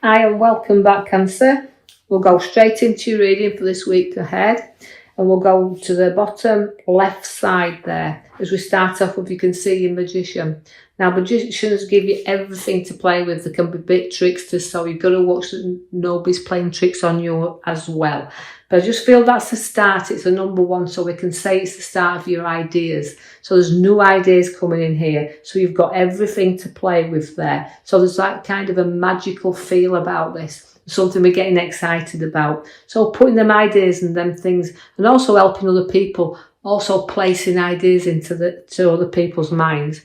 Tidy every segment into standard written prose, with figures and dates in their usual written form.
Hi and welcome back, Cancer. We'll go straight into your reading for this week ahead, and we'll go to the bottom left side there. As we start off with, you can see your Magician. Now, magicians give you everything to play with. There can be bit tricksters, so you've got to watch that nobody's playing tricks on you as well. But I just feel that's the start. It's the number one, so we can say it's the start of your ideas. So there's new ideas coming in here. So you've got everything to play with there. So there's that kind of a magical feel about this. Something we're getting excited about. So putting them ideas and them things, and also helping other people, also placing ideas to other people's minds.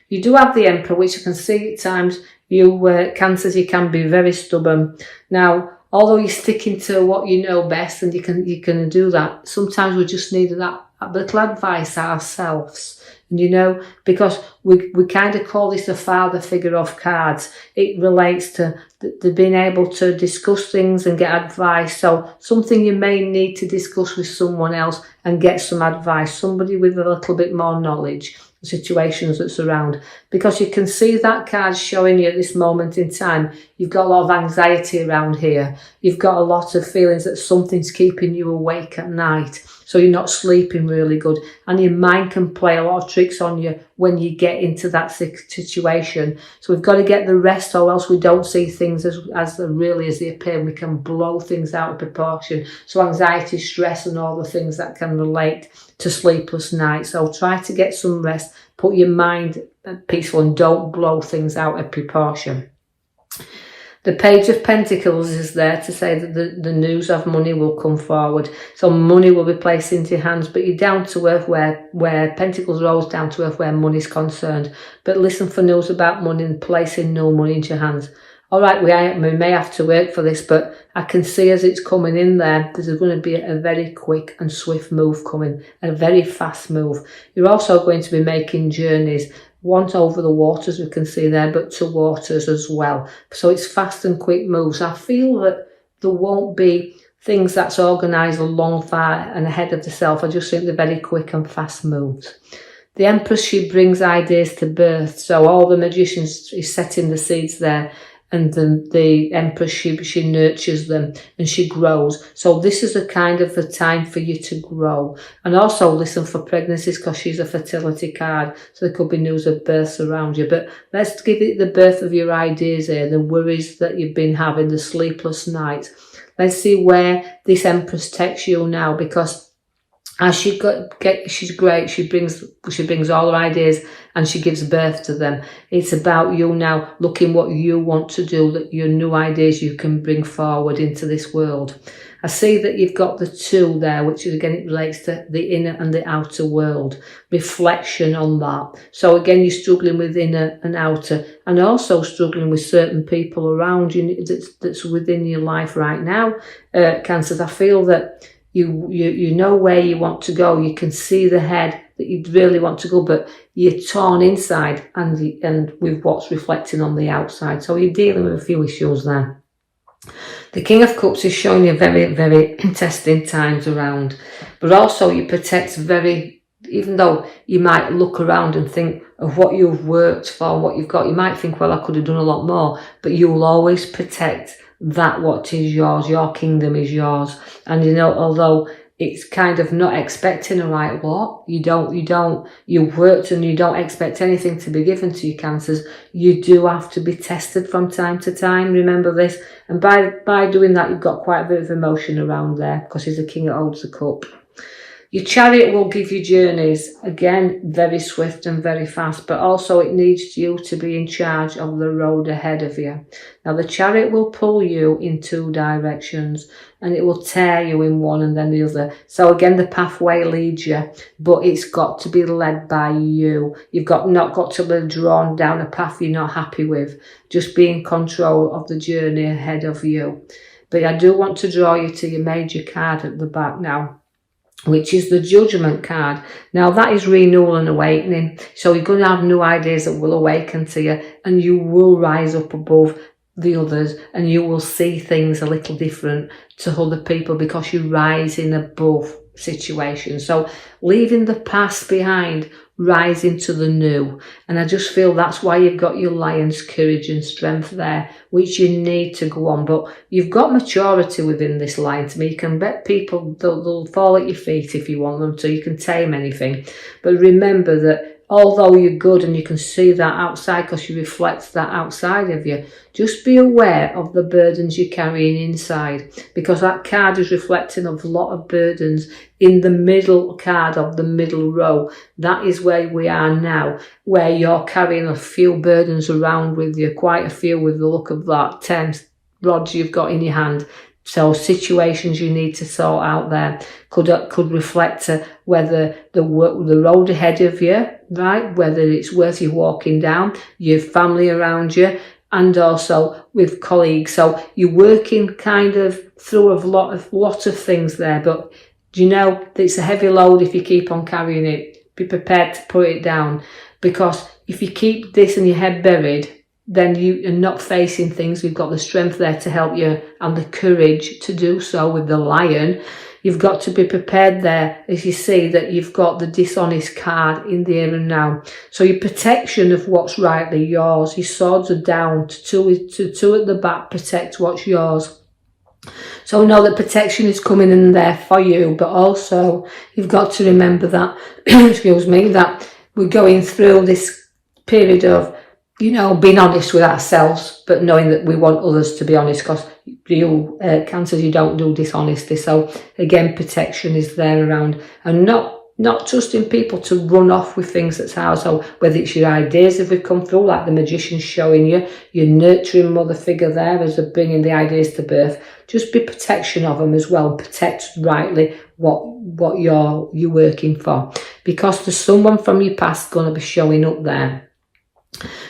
You do have the Emperor, which I can see at times you Cancers, you can be very stubborn. Now, although you're sticking to what you know best, and you can do that, sometimes we just need that little advice ourselves. And because we kind of call this a father figure of cards. It relates to the being able to discuss things and get advice. So something you may need to discuss with someone else and get some advice, somebody with a little bit more knowledge, situations that's around, because you can see that card showing you at this moment in time you've got a lot of anxiety around here. You've got a lot of feelings that something's keeping you awake at night, so you're not sleeping really good, and your mind can play a lot of tricks on you when you get into that situation. So we've got to get the rest, or else we don't see things as really as they appear, and we can blow things out of proportion. So anxiety, stress, and all the things that can relate to sleepless nights. So try to get some rest, put your mind peaceful, and don't blow things out of proportion. The Page of Pentacles is there to say that the news of money will come forward. So money will be placed into your hands, but you're down to earth where Pentacles rolls down to earth where money's concerned. But listen for news about money and placing no money into your hands. All right, we may have to work for this, but I can see as it's coming in there's going to be a very quick and swift move coming, a very fast move. You're also going to be making journeys, one over the waters we can see there, but to waters as well. So it's fast and quick moves. I feel that there won't be things that's organised long, far and ahead of the self. I just think they're very quick and fast moves. The Empress, she brings ideas to birth. So all the Magicians is setting the seeds there. And the Empress, she nurtures them and she grows. So this is a kind of a time for you to grow. And also listen for pregnancies, because she's a fertility card. So there could be news of births around you. But let's give it the birth of your ideas here, the worries that you've been having, the sleepless nights. Let's see where this Empress takes you now, because as she's great, she brings all her ideas and she gives birth to them. It's about you now looking what you want to do, that your new ideas you can bring forward into this world. I see that you've got the two there, which is, again, it relates to the inner and the outer world. Reflection on that. So again, you're struggling with inner and outer, and also struggling with certain people around you that's within your life right now. Cancers, I feel that you know where you want to go. You can see the head that you really want to go, but you're torn inside and with what's reflecting on the outside. So you're dealing with a few issues there. The King of Cups is showing you very, very testing times around, but also you protect even though you might look around and think of what you've worked for, what you've got, you might think, well, I could have done a lot more, but you'll always protect that what is yours. Your kingdom is yours. And although it's kind of not expecting a right what, you've worked and you don't expect anything to be given to you, Cancers. You do have to be tested from time to time. Remember this. And by doing that, you've got quite a bit of emotion around there, because he's the king that holds the cup. Your Chariot will give you journeys, again, very swift and very fast, but also it needs you to be in charge of the road ahead of you. Now, the Chariot will pull you in two directions, and it will tear you in one and then the other. So again, the pathway leads you, but it's got to be led by you. You've not got to be drawn down a path you're not happy with. Just be in control of the journey ahead of you. But I do want to draw you to your major card at the back now, which is the Judgment card. Now, that is renewal and awakening. So you're going to have new ideas that will awaken to you, and you will rise up above the others, and you will see things a little different to other people because you're rising above situations. So leaving the past behind, rising to the new. And I just feel that's why you've got your lion's courage and strength there, which you need to go on. But you've got maturity within this lion to me. You can bet people they'll fall at your feet if you want them to. You can tame anything. But remember that although you're good and you can see that outside because you reflect that outside of you, just be aware of the burdens you're carrying inside, because that card is reflecting of a lot of burdens in the middle card of the middle row. That is where we are now, where you're carrying a few burdens around with you, quite a few with the look of that 10 rods you've got in your hand. So situations you need to sort out there could reflect whether the road ahead of you, right, whether it's worth you walking down, your family around you, and also with colleagues. So you're working kind of through a lot of things there, but do you know it's a heavy load if you keep on carrying it. Be prepared to put it down, because if you keep this in your head buried, then you are not facing things. We've got the strength there to help you and the courage to do so with the lion. You've got to be prepared there, as you see that you've got the dishonest card in the here and now. So your protection of what's rightly yours, your swords are down, two at the back, protect what's yours. So know that protection is coming in there for you, but also you've got to remember that, excuse me, that we're going through this period of, you know, being honest with ourselves, but knowing that we want others to be honest, because you, Cancers, you don't do dishonesty. So again, protection is there around, and not trusting people to run off with things that's ours. So whether it's your ideas if we come through, like the magician's showing you, your nurturing mother figure there as they're bringing the ideas to birth, just be protection of them as well. Protect rightly what you're working for, because there's someone from your past going to be showing up there.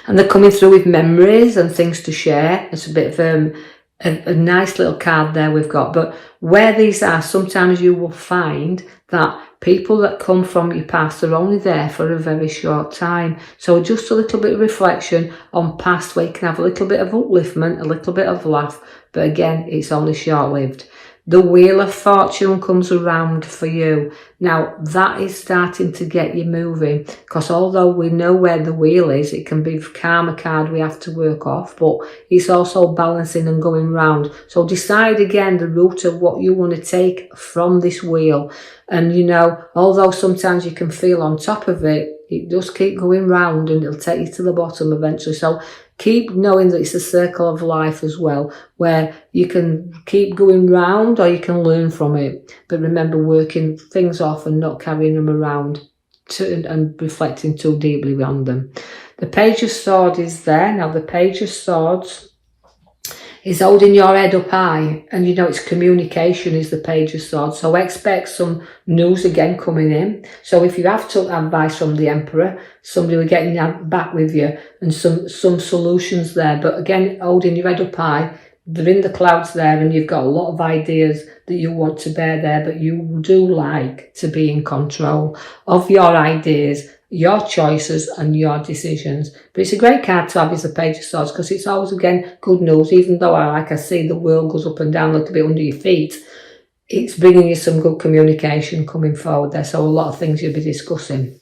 And they're coming through with memories and things to share. It's a bit of a nice little card there we've got. But where these are, sometimes you will find that people that come from your past are only there for a very short time. So just a little bit of reflection on past, where you can have a little bit of upliftment, a little bit of laugh. But again, it's only short-lived. The Wheel of Fortune comes around for you. Now, that is starting to get you moving, because although we know where the wheel is, it can be karma card we have to work off, but it's also balancing and going round. So decide again the route of what you want to take from this wheel. And, you know, although sometimes you can feel on top of it, it does keep going round and it'll take you to the bottom eventually. So keep knowing that it's a circle of life as well, where you can keep going round or you can learn from it. But remember, working things off and not carrying them around and reflecting too deeply on them. The Page of Swords is there. Now, the Page of Swords is holding your head up high, and you know it's communication is the Page of Swords. So expect some news again coming in. So if you have took advice from the Emperor, somebody will get back with you and some solutions there. But again, holding your head up high, they're in the clouds there, and you've got a lot of ideas that you want to bear there, but you do like to be in control of your ideas, your choices and your decisions. But it's a great card to have as the Page of Swords, because it's always, again, good news. Even though I see the world goes up and down a little bit under your feet, it's bringing you some good communication coming forward there. So a lot of things you'll be discussing.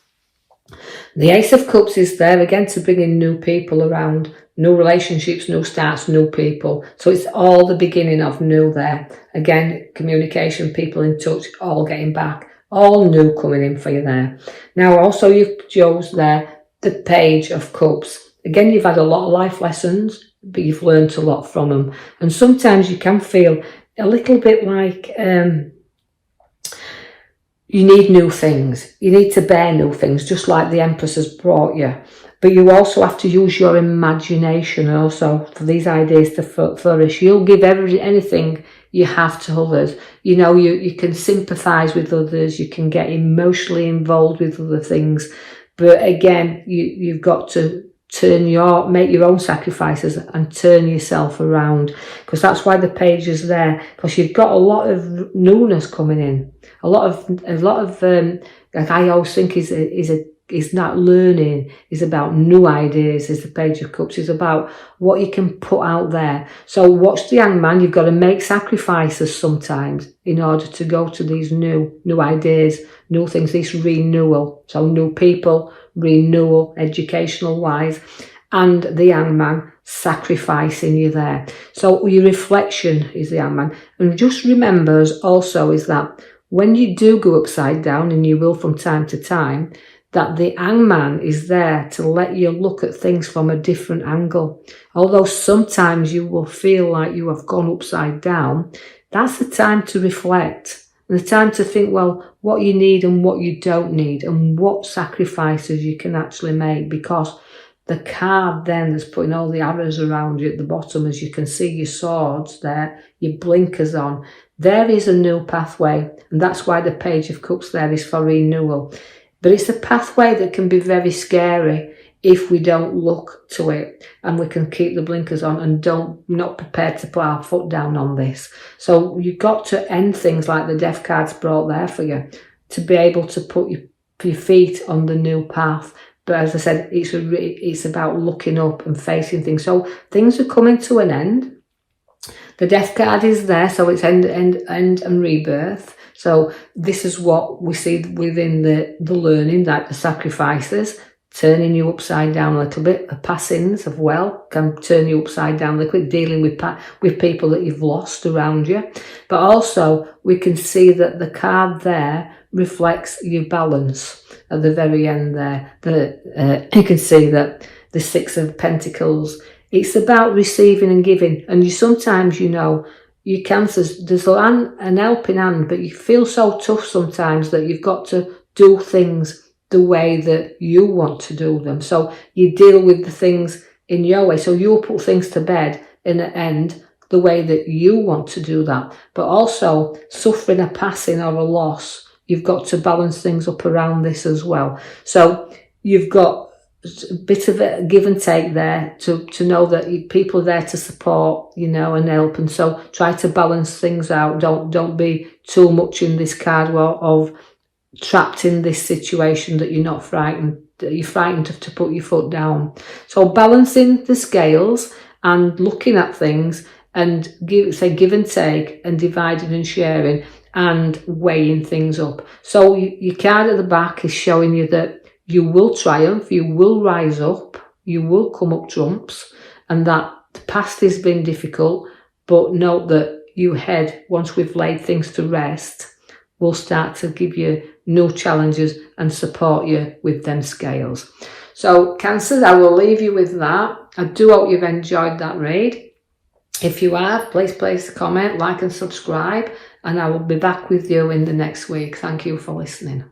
The Ace of Cups is there again to bring in new people around, new relationships, new starts, new people. So it's all the beginning of new there. Again, communication, people in touch, all getting back. All new coming in for you there. Now also you chose there the Page of Cups. Again, you've had a lot of life lessons, but you've learned a lot from them. And sometimes you can feel a little bit like you need new things. You need to bear new things, just like the Empress has brought you. But you also have to use your imagination also for these ideas to flourish. You'll give anything you have to others. You know, you can sympathise with others. You can get emotionally involved with other things. But again, you've got to make your own sacrifices and turn yourself around, because that's why the Page is there, because you've got a lot of newness coming in, a lot of like I always think is a is not learning, is about new ideas, is the Page of Cups, is about what you can put out there. So watch the Hangman, you've got to make sacrifices sometimes in order to go to these new ideas, new things, this renewal. So new people, renewal, educational wise, and the Hangman sacrificing you there. So your reflection is the Hangman. And just remember also is that when you do go upside down, and you will from time to time, that the Hangman is there to let you look at things from a different angle. Although sometimes you will feel like you have gone upside down, that's the time to reflect. And the time to think, well, what you need and what you don't need, and what sacrifices you can actually make, because the card then is putting all the arrows around you at the bottom, as you can see your swords there, your blinkers on. There is a new pathway, and that's why the Page of Cups there is for renewal. But it's a pathway that can be very scary if we don't look to it, and we can keep the blinkers on and not prepared to put our foot down on this. So you've got to end things like the Death card's brought there for you, to be able to put your feet on the new path. But as I said, it's about looking up and facing things. So things are coming to an end. The Death card is there, so it's end and rebirth. So this is what we see within the learning, like the sacrifices, turning you upside down a little bit. The passings of well can turn you upside down a little bit, dealing with people that you've lost around you. But also we can see that the card there reflects your balance at the very end there. You can see that the Six of Pentacles, it's about receiving and giving. And you sometimes, you cancers, there's an helping hand, but you feel so tough sometimes that you've got to do things the way that you want to do them. So you deal with the things in your way. So you'll put things to bed in the end the way that you want to do that. But also suffering a passing or a loss, you've got to balance things up around this as well. So you've got a bit of a give and take there to know that people are there to support, and help. And so try to balance things out. Don't be too much in this card of trapped in this situation that you're not frightened, that you're frightened to put your foot down. So balancing the scales and looking at things and give and take and dividing and sharing and weighing things up. So your card at the back is showing you that you will triumph, you will rise up, you will come up trumps, and that the past has been difficult, but note that you head, once we've laid things to rest, will start to give you new challenges and support you with them scales. So Cancers, I will leave you with that. I do hope you've enjoyed that read. If you have, please place a comment, like and subscribe, and I will be back with you in the next week. Thank you for listening.